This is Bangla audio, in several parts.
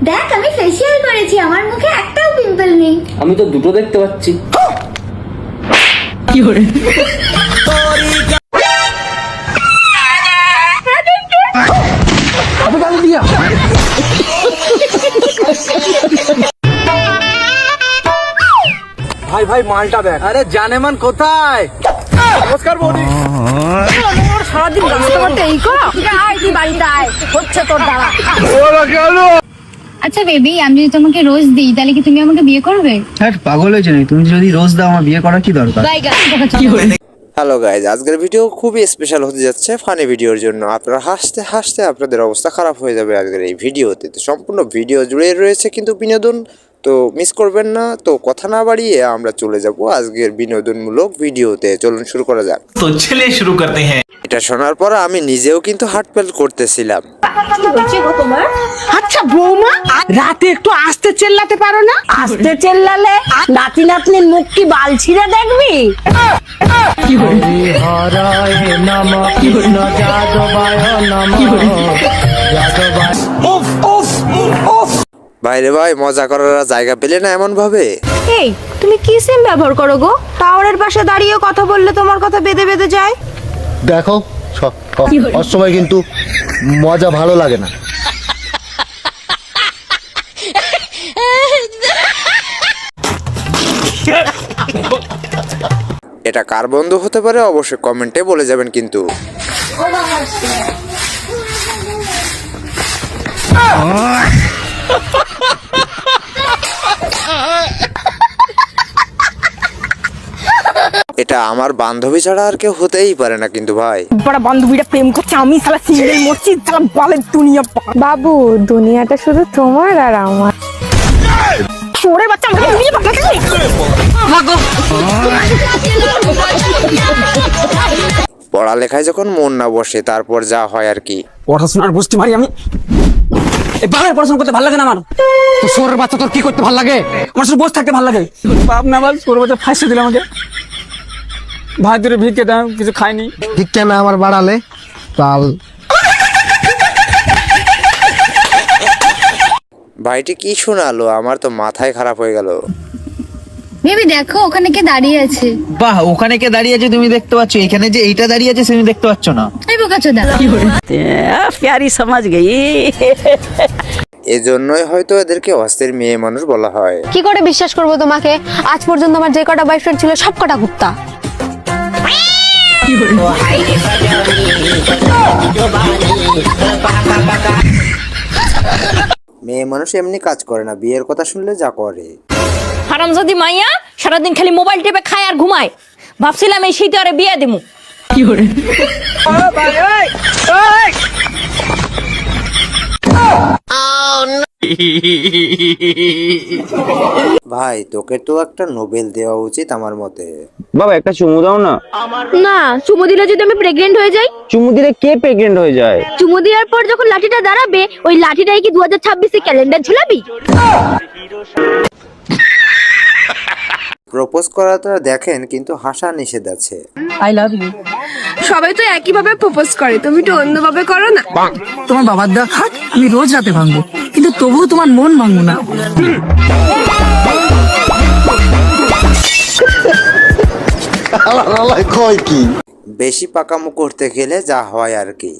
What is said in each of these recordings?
দেখ আমি ফেসিয়াল করেছি, আমার মুখে একটাও পিম্পল নেই। আমি তো দুটো দেখতে পাচ্ছি। কি করে ভাই ভাই মালটা দেখ। আরে জানেমান কোথায়? নমস্কার বৌদি। সারাদিন রাস্তা করতে এই করো? আয় তুই বাড়িতে আয়, হচ্ছে তোর দ্বারা। আচ্ছা বেবি, আমি যদি তোমাকে রোজ দিই তাহলে কি তুমি আমাকে বিয়ে করবে? হ্যাঁ পাগল হয়েছে নাকি? তুমি যদি রোজ দাও আমার বিয়ে করার কি দরকার? কি করে হ্যালো গাইজ, আজকের ভিডিও খুবই স্পেশাল হতে যাচ্ছে ফানি ভিডিওর জন্য। আপনারা হাসতে হাসতে আপনাদের অবস্থা খারাপ হয়ে যাবে আজকের এই ভিডিওতে। তো সম্পূর্ণ ভিডিও জুড়ে রয়েছে কিন্তু বিনোদন, তো মিস করবেন না। তো কথা না বাড়িয়ে আমরা চলে যাব আজকের বিনোদনমূলক ভিডিওতে। চলুন শুরু করা যাক। তো চলিए शुरू करते हैं। এটা শোনার পর আমি নিজেও কিন্তু হার্টফেল করতেছিলাম। আচ্ছা বৌমা, রাতে একটু আস্তে চেল্লাতে পারো না? আস্তে চেল্লালে নাতি নাতনির মুখ কি বাল ছিঁড়ে দেখবি? কি করে ভাইরে ভাই, মজা করার জায়গা পেলে না এমন ভাবে। এই তুমি কি সিম ব্যবহার করো গো? টাওয়ারের পাশে দাঁড়িয়ে কথা বললে তোমার কথা বেঁধে বেঁধে যায়। দেখো অসময় কিন্তু মজা ভালো লাগে না। এটা কার বন্ধু হতে পারে অবশ্যই কমেন্টে বলে যাবেন কিন্তু। এটা আমার বান্ধবী ছাড়া আর কেউ হতেই পারে না কিন্তু ভাই। বড় বান্ধবীটা প্রেম করছে, আমি শালা সিঙ্গেল মরছি, শালা বালের দুনিয়া। বাবু দুনিয়াটা শুধু তোমার আর আমার। ওরে বাচ্চা আমাকে নিয়ে পাঠাচ্ছিস? পড়ালেখায় যখন মন না বসে তারপর যা হয় আর কি। পড়াশোনার বুঝতে পারি আমি। এই বাবার পড়াশোনা করতে ভালো লাগে না আমার। তো সোরের বাচ্চা তোর কি করতে ভালো লাগে? আমার শুধু বসে থাকতে ভালো লাগে। বাপ না বল, সোরের বাচ্চা ফাঁসে দিল আমাকে। ভাই তোর ভিক্ষে দাও, কিছু খাইনি। ভিক্ষা না আমার বাড়ালে তাল। ভাইটি কি শোনালো, আমার তো মাথায় খারাপ হয়ে গেল। বেবি দেখো ওখানে কে দাঁড়িয়ে আছে। বাহ, ওখানে কে দাঁড়িয়ে আছে তুমি দেখতে পাচ্ছ? এখানে যে এইটা দাঁড়িয়ে আছে তুমি দেখতে পাচ্ছ না? এই বোকাচোদা। প্যারি সমাজ গই। এজন্যই হয়তো এদেরকে অস্থির মেয়ে মানুষ বলা হয়। কি করে বিশ্বাস করবো তোমাকে? আজ পর্যন্ত আমার যে কটা বয়ফ্রেন্ড ছিল সব কটা কুত্তা। কি করে মেয়ে মানুষ এমনি কাজ করে না, বিয়ের কথা শুনলে যা করে। হারামজাদি মাইয়া সারাদিন খালি মোবাইল টিপে খায় আর ঘুমায়। ভাবছিলাম এই শীতে আরে বিয়ে দিমু। কি করে ভাই তোকে তো একটা নোবেল দেওয়া উচিত আমার মতে। বাবা একটা চুমু দাও না। না, চুমু দিলে যদি আমি প্রেগনেন্ট হয়ে যাই? চুমু দিলে কে প্রেগনেন্ট হয়ে যায়? চুমু দেওয়ার পর যখন লাঠিটা দাঁড়াবে, ওই লাঠিটাই কি 2026 ক্যালেন্ডার ঝুলাবি? প্রপোজ করাটা দেখেন কিন্তু হাসা নিষেধ আছে। I love you. সবাই তো একই ভাবে প্রপোজ করে, তুমি একটু অন্যভাবে করো না। তোমার বাবার দেওয়া খাট আমি রোজ রাতে ভাঙবো, কিন্তু তবুও তোমার মন ভাঙবো না। কয় কি বেশি পাকামো করতে গেলে যা হয় আর কি।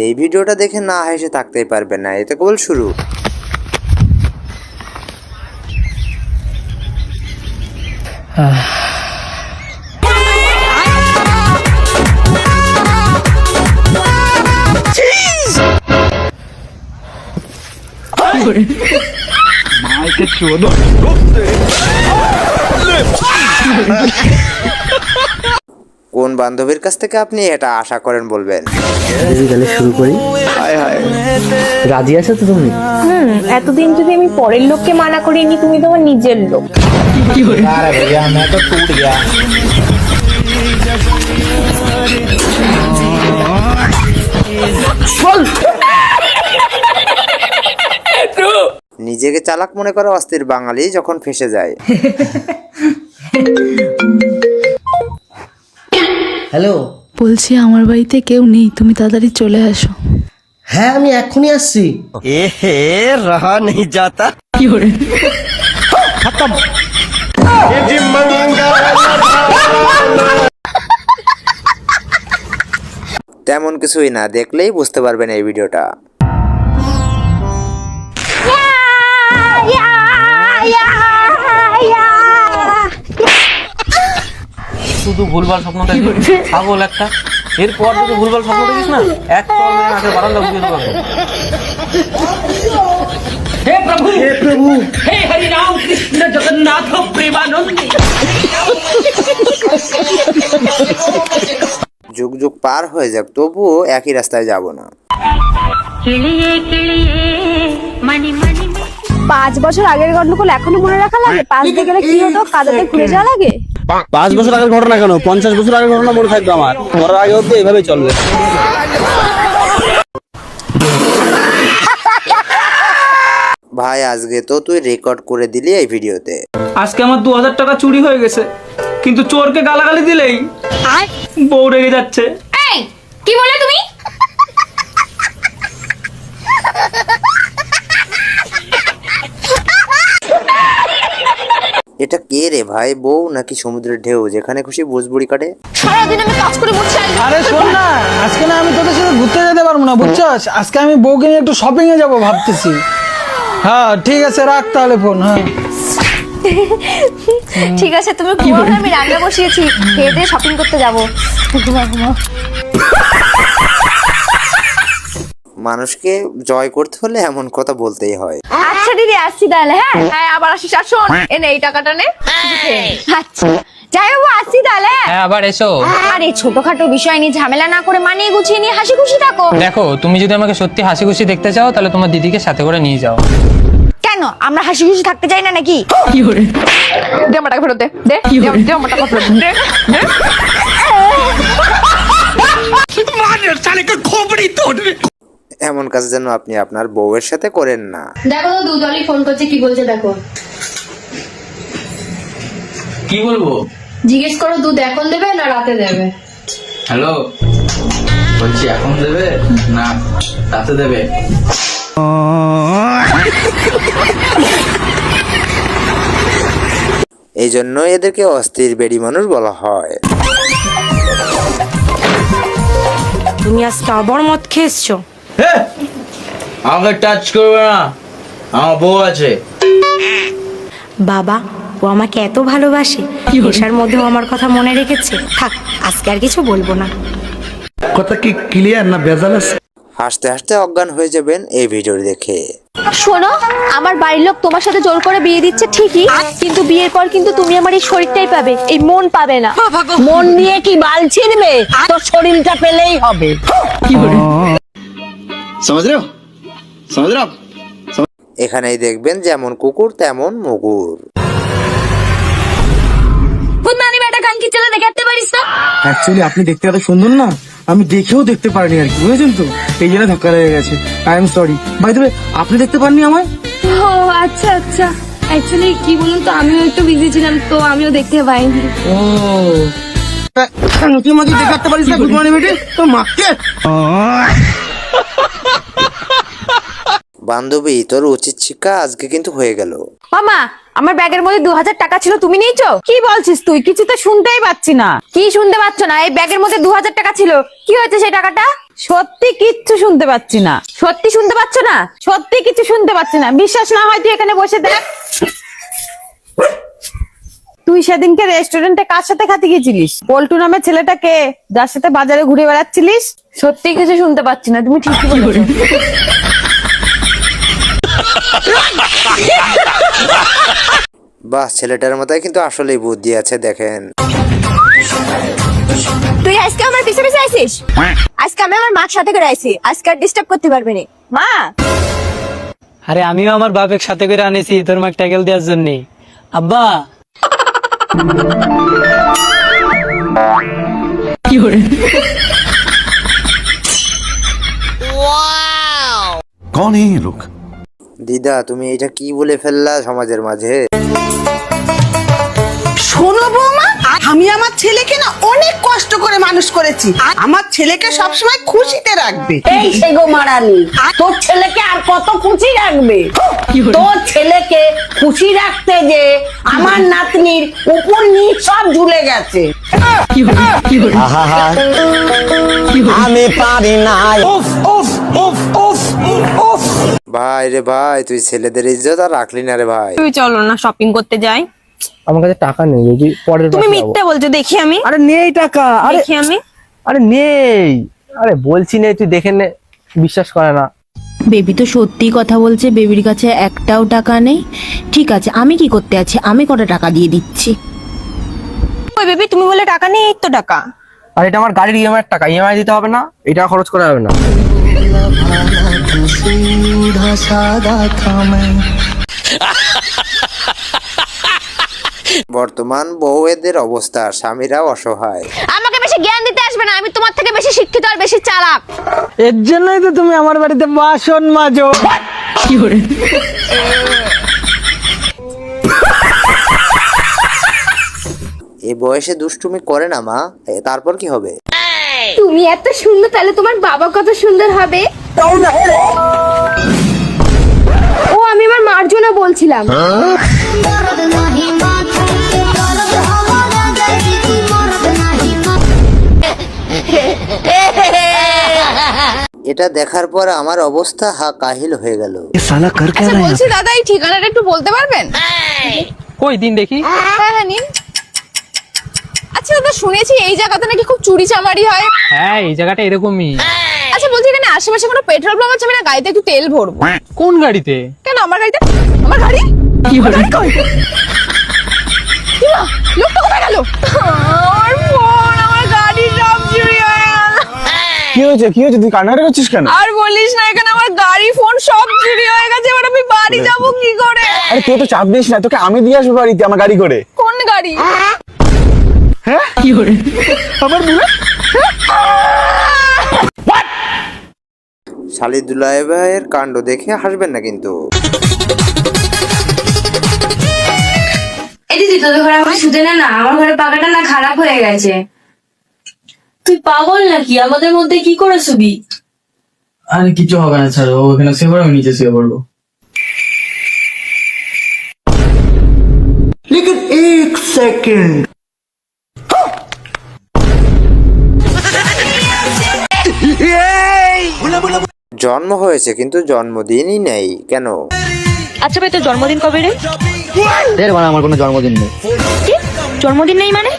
এই ভিডিওটা দেখে না হেসে থাকতেই পারবেন না, এতে কেবল শুরু। কোন বান্ধবীর কাছ থেকে আপনি এটা আশা করেন বলবেন? তাহলে শুরু করি। রাজি আছো তো তুমি? এতদিন যদি আমি পরের লোককে মানা করিনি, তুমি তোমার নিজের লোক। কি করে বল নিজেকে চালাক মনে করা অস্থির বাঙালি যখন ফেঁসে যায়। হ্যালো, বলছি আমার বাড়িতে কেউ নেই, তুমি তাড়াতাড়ি চলে আসো। হ্যাঁ আমি এখনই আসছি। তেমন কিছুই না, দেখলেই বুঝতে পারবেন এই ভিডিওটা। শুধু ভুলভাল স্বপ্ন দেখিস, পাগল একটা। এরপর যদি ভুলভাল স্বপ্ন দেখিস না, এক চল মেরে নাকের বারান্দা ঘুরিয়ে দেবো। হে প্রভু, হে প্রভু, হে হরি রাম কৃষ্ণ জগন্নাথ প্রেমানন্দে। যুগ যুগ পার হয়ে যাক, তবুও একই রাস্তায় যাব না। 5 বছর আগের গন্ডগোল এখনো মনে রাখা লাগে? পাশ দিয়ে গেলে কি হতো? কাদাতে ঘুরে যাওয়া লাগে? 5 বছর আগের ঘটনা কেন, 50 বছর আগের ঘটনা মনে থাকবে আমার। মরার আগেও তো এইভাবেই চলবে। ভাই আজকে তো তুই রেকর্ড করে দিলি এই ভিডিওতে। আজকে আমার 2000 টাকা চুরি হয়ে গেছে, কিন্তু চোরকে গালাগালি দিলেই বউ রেগে যাচ্ছে। এই কি বলে তুমি? এটা কে রে ভাই, বউ নাকি সমুদ্রের ঢেউ যেখানে খুশি বুঝবুড়ি কাটে? সারাদিন আমি কাজ করে মরছি। আরে শোন না, আজকে না আমি তোদের সাথে ঘুরতে যেতে পারবো না, বুঝছস? আজকে আমি বউকে নিয়ে একটু শপিং এ যাবো ভাবতেছি। হ্যাঁ ঠিক আছে, রাখ তাহলে ফোন। হ্যাঁ ঠিক আছে, তুমি ঘুমাও, আমি রান্না বসিয়েছি, খেয়ে দিয়ে শপিং করতে যাবো। ঘুমাও। মানুষকে জয় করতে হলে এমন কথা বলতেই হয়। আচ্ছা দিদি, আসছি তাহলে। হ্যাঁ হ্যাঁ, আবার আসিস। আর শোন, এনে এই টাকাটা নে। আচ্ছা যাই হোক, আসছি তাহলে। হ্যাঁ আবার এসো। আরে ছোটখাটো বিষয় নিয়ে ঝামেলা না করে মানিয়ে গুছিয়ে নিয়ে হাসি খুশি থাকো। দেখো, তুমি যদি আমাকে সত্যি হাসি খুশি দেখতে চাও, তাহলে তোমার দিদিকে সাথে করে নিয়ে যাও। কেন আমরা হাসি খুশি থাকতে চাই না নাকি? দে আমার টাকা ফেরত দে। দে আমার টাকা ফেরত দে। এমন কাজ যেন আপনি আপনার বউয়ের সাথে করেন না। দেখো তো দুদলই ফোন করছে, কি বলছে দেখো। কি বলবো? জিজ্ঞেস করো দুধ এখন দেবে না রাতে দেবে। হ্যালো, বলছি এখন দেবে না রাতে দেবে? এই জন্য এদেরকে অস্থির বেড়ি মানুষ বলা হয়। তুমি আজকে আবার মদ খেয়েছো? আমাকে টাচ করবে না, আমার বউ আছে। বাবা, ও আমাকে এত ভালোবাসে, নেশার মধ্যেও আমার কথা মনে রেখেছে। থাক, আজকে আর কিছু বলবো না। কথা কি ক্লিয়ার না ভেজাল আছে? হাসতে হাসতে অজ্ঞান হয়ে যাবেন এই ভিডিও দেখে। শোনো, আমার বাড়ির লোক তোমার সাথে জোর করে বিয়ে দিচ্ছে ঠিকই, কিন্তু বিয়ের পর কিন্তু তুমি আমার এই শরীরটাই পাবে, এই মন পাবে না। মন নিয়ে কি বাল ছিড়বে? তোর শরীরটা পেলেই হবে। এখানেই দেখবেন যেমন কুকুর তেমন মুগুর। ফুটমানি বেটা কানকি চলে দেখতে পারিস না? অ্যাকচুয়ালি আপনি দেখতে এত সুন্দর না, আমি দেখেও দেখতে পারিনি আর কি, বুঝেছেন তো? এই জন্য ধাক্কা লেগে গেছে। I am sorry. By the way, আপনি দেখতে পাননি আমায়? ও আচ্ছা আচ্ছা, অ্যাকচুয়ালি কি বলুন তো, আমিও একটু বিজি ছিলাম তো আমিও দেখতে পাইনি। ও তুই আমাকে দেখাতে পারিস না? গুড মর্নিং বেটে, তোর মাকে। বান্ধবী, তোর উচিত শিক্ষা আজকে কিন্তু হয়ে গেল। মামা, আমার ব্যাগের মধ্যে 2000 টাকা ছিল, তুমি নিয়েছো? কি বলছিস তুই? কিছু তো শুনতেই পাচ্ছি না। কি শুনতে পাচ্ছ না? এই ব্যাগের মধ্যে 2000 টাকা ছিল। কি হয়েছে সেই টাকাটা? সত্যি কিচ্ছু শুনতে পাচ্ছি না। সত্যি শুনতে পাচ্ছ না? সত্যি কিছু শুনতে পাচ্ছি না। বিশ্বাস না হয় তুই এখানে বসে দেখ। তুই সেদিনকে রেস্টুরেন্টে কার সাথে খেতে গেছিলিস? পল্টু নামের ছেলেটাকে, যার সাথে বাজারে ঘুরে বেড়াচ্ছিলিস? সত্যি কিছু শুনতে পাচ্ছি না, তুমি ঠিকই বলেছো। বাহ, ছেলেটার মতো কিন্তু আসলেই বুদ্ধি আছে, দেখেন। তুই আজকে আমার পিছে পিছে আইছিস? আজকে আমি আমার মার সাথে করে আইছি, আজকে আর ডিস্টার্ব করতে পারবে না। মা, আরে আমিও আমার বাপের সাথে করে আনেছি তোর মাকে ট্যাকেল দেওয়ার জন্য। আব্বা कौन है ये लोग? দিদা তুমি এটা কি বলে ফেললা সমাজের মাঝে? শোনো বৌমা, আমি আমার ছেলেকে না অনেক কষ্ট করে মানুষ করেছি। আমার ছেলেকে সবসময় খুশিতে রাখবে। এই সেগো মারানি, তোর ছেলেকে আর কত খুশি রাখবে? তোর ছেলেকে খুশি রাখতে যে আমার নাতনির উপর নিচ সব ঝুলে গেছে। আমি পারি না। ভাই রে ভাই, তুই ছেলেদের ইজ্জত আর রাখলি না রে ভাই। তুই চলো না শপিং করতে যাই। আমার কাছে টাকা নেই, যদি পরের তুমি মিথ্যা বলছো, দেখি আমি। আরে নেই টাকা। আরে দেখি আমি। আরে নেই, আরে বলছি নেই, তুই দেখে নে। বিশ্বাস করে না। বেবি তো সত্যি কথা বলছে, বেবির কাছে একটাও টাকা নেই। ঠিক আছে, আমি কি করতে আছি, আমি কত টাকা দিয়ে দিচ্ছি। ওই বেবি, তুমি বলে টাকা নেই, এই তো টাকা। আর এটা আমার গাড়ির ইএমআই টাকা, ইএমআই দিতে হবে না, এটা খরচ করা হবে না। বর্তমান বউয়েদের অবস্থা, স্বামীরা অসহায়। আমাকে বেশি জ্ঞান দিতে আসবে না, আমি তোমার থেকে বেশি শিক্ষিত আর বেশি চালাক। এর জন্যই তো তুমি আমার বাড়িতে বাসন মাজো। এই বয়সে দুষ্টুমি করে না মা, তারপর কি হবে? তুমি এত সুন্দর, তাহলে তোমার বাবা কত সুন্দর হবে। ও আমি আমার মার জন্য বলছিলাম। এটা দেখার পর আমার অবস্থা কাহিল হয়ে গেল। আচ্ছা বলছি দাদা, এই ঠিকানাটা একটু বলতে পারবেন? কই দিন দেখি। হ্যাঁ নিন। আচ্ছা দাদা, শুনেছি এই জায়গাতে নাকি খুব চুরি চামারি হয়। হ্যাঁ, এই জায়গাটা এরকমই। আচ্ছা বলছি, এখানে আশেপাশে কোনো পেট্রোল পাম্প আছে? আমি না গাড়িতে একটু তেল ভরবো। কোন গাড়িতে? কেন আমার গাড়িতে? আমার গাড়ি কি হলো? লোকটা কোথায় গেল? আমার ফোন, আমার গাড়ি সব চুরি হয়ে গেল। কি হয়েছে, কি হয়েছে? তুই কান্নাকাটি করছিস কেন? আর বলিস না, এখানে আমার গাড়ি ফোন সব চুরি হয়ে গেছে। এবার আমি বাড়ি যাবো কি করে? আরে তুই তো চাপ দিস না, তোকে আমি দিয়ে আসবো বাড়িতে আমার গাড়ি করে। কোন গাড়ি? হ্যাঁ কি করে আবার বলে? শালি দুলাই ভাইয়ের কাণ্ড দেখে হাসবেন না কিন্তু। এই দিদি, তোদের ঘরে আমার শুতে না, আমার ঘরে পাকাটা না খারাপ হয়ে গেছে। তুই পাগল নাকি? আমাদের মধ্যে কি করে শুবি? আরে কিছু হবে না, ছাড়ো। ও এখানে শুয়ে পড়ো, আমি নিচে শুয়ে পড়বো। লেকিন এক সেকেন্ড। জন্ম হয়েছে কিন্তু জন্মদিনই নেই কেন? আচ্ছা ভাই, তোর জন্মদিন কবে রে? আমার কোনো জন্মদিন নেই। কি? জন্মদিন নেই মানে?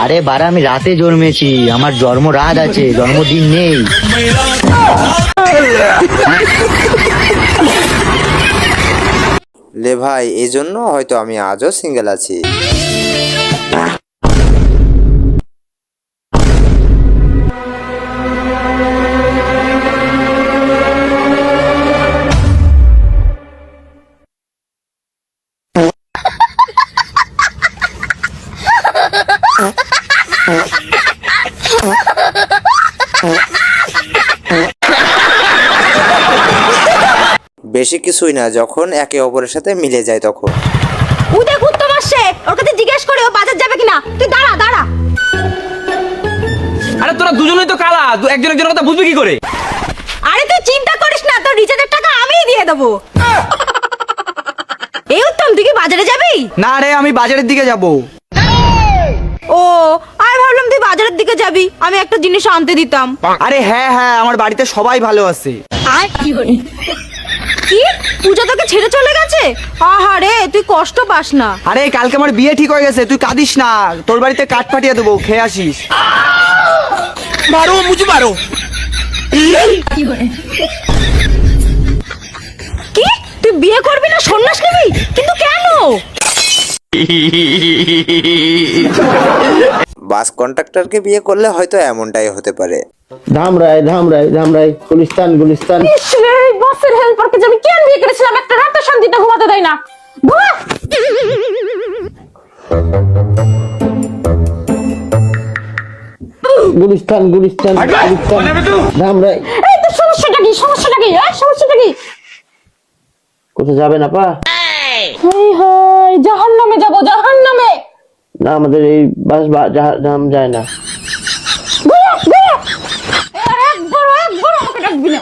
আরে বারা, আমি রাতে জন্মেছি, আমার জন্ম রাত আছে, জন্মদিন নেই। লে ভাই, এই জন্য হয়তো আমি আজও সিঙ্গেল আছি। বেশি কিছুই না, যখন একে অপরের সাথে মিলে যায় তখন। উদে উত্তম আসছে, ওর কাছে জিজ্ঞেস করে ও বাজার যাবে কিনা। তুই দাঁড়া দাঁড়া। আরে তোরা দুজনেই তো কালা, একজন একজনের কথা বুঝবি কি করে? আরে তুই চিন্তা করিস না, তোর রিচার্জের টাকা আমিই দিয়ে দেবো। এই উত্তম, তুই কি বাজারে যাবি? না রে, আমি বাজারের দিকে যাব। ও, আমি ভাবলাম তুই বাজারের দিকে যাবি, আমি একটা জিনিস আনতে দিতাম। আরে হ্যাঁ হ্যাঁ, আমার বাড়িতে সবাই ভালো আছে। কি, পূজা তোকে ছেড়ে চলে গেছে? আহারে, তুই কষ্ট পাস না। আরে কালকে আমার বিয়ে ঠিক হয়ে গেছে, তুই কাঁদিস না। তোর বাড়িতে কাঠ পাঠিয়ে দেবো, খেয়ে আসিস। মারো মুঝে মারো। কি, তুই বিয়ে করবি না, সন্ন্যাস নিবি? কিন্তু কেন? বাস কন্ট্রাক্টরকে বিয়ে করলে হয়তো এমনটাই হতে পারে। ধামরাই ধামরাই ধামরাই, গুলিস্তান গুলিস্তান। বসের হেল্পারকে আমি কেন বিয়ে করেছিলাম? একটা রাতে শান্তিতে ঘুমাতে দেয় না। গুলিস্তান গুলিস্তান গুলিস্তান ধামরাই। এই তো সমস্যাটা কি? সমস্যাটা কি? সমস্যাটা কি? কোথাও যাবেন আপা? জাহান্নামে যাবো, জাহান্নামে। না, আমাদের এই বাস জাহান্নাম যায় না। একবার আমাকে ডাকবি না,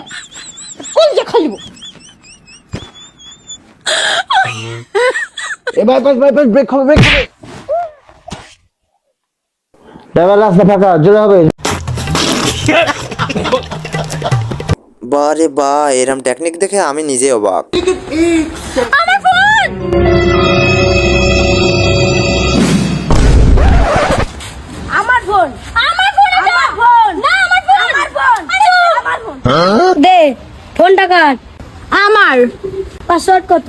কোন যে খাইব। এবার ব্রেক হবে, ব্রেক হবে। ড্রাইভার, রাস্তা ফাঁকা, জোরে হবে। বারে বা, এরম টেকনিক দেখে আমি নিজে অবাক। আমার ফোন, আমার ফোন, আমার ফোন, আমার ফোন, না আমার ফোন, আমার ফোন, আমার ফোন দে, ফোনটা কাট। আমার পাসওয়ার্ড কত?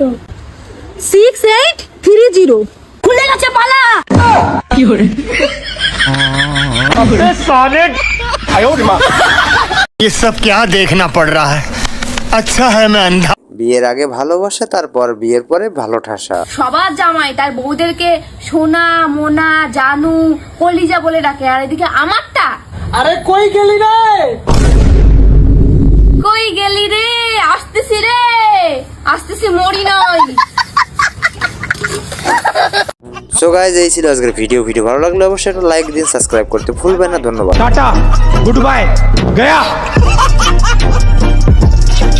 6830। খুলে গেছে, পালা। কি করে? ये सब क्या देखना पड़ रहा है? अच्छा है मैं अंधा। বিয়ের আগে ভালোবাসা, তারপর বিয়ের পরে ভালো ঠাসা। সবার জামাই তার বউদেরকে সোনা, মোনা, জানু, কলিজা বলে ডাকে, আর এদিকে আমারটা আরে কই গেলি রে? কই গেলি রে? আসতেছি রে, আসতেছি, মরি নয়। সো গাইজ, এই ছিল আজকের ভিডিও ভালো লাগলে অবশ্যই একটা লাইক দিন, সাবস্ক্রাইব করতে ভুলবেন না। ধন্যবাদ। Tata, good bye, Gaya.